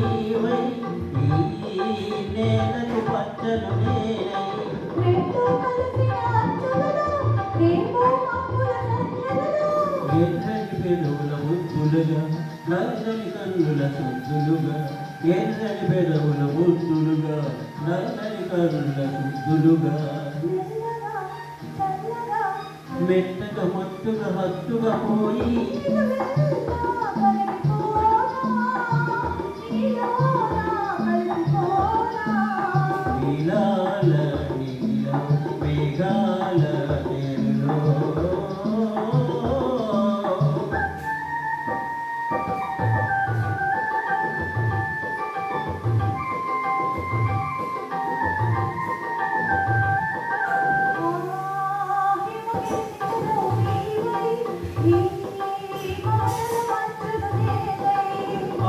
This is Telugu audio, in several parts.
నీవై ఈ నేలకు పచ్చను నేనై రెండు కలిసిన అంచులలో రేపో మబ్బుల సంఖ్యలలో ఎర్రని పెదవుల ముద్దులుగా నల్లని కన్నుల సుద్దులుగా ఎర్రని పెదవుల ముద్దులుగా నల్లని కన్నుల సుద్దులుగా మెల్లగా చల్లగా మెత్తగా మత్తుగా హత్తుగా పోయి నీలాల నీల మేఘాల నేరులో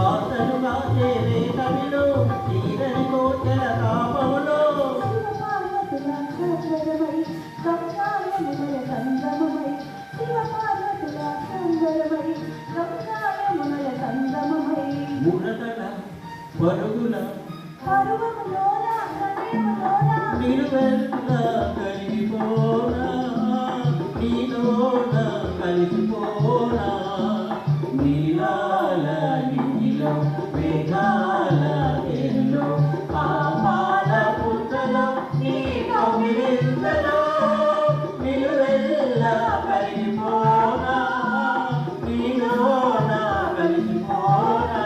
ఆశలు కాసే రేతమిలో తీరని కోటల తాపములో మురతల పరుగుల నిలువెల్లా కరిగిపోనా నీలోన కలిసిపోనా నీలాల నీలో మేఘాల ఎల్లో ఆ పాల పుట్టలో నీ కవిలింతలో నిలువెల్లా కరిగిపోనా నీలోన కలిసిపోనా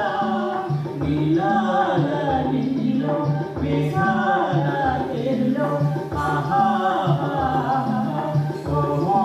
నీలాల నీలో మేఘాల ఎల్లో ఆహా ఓహో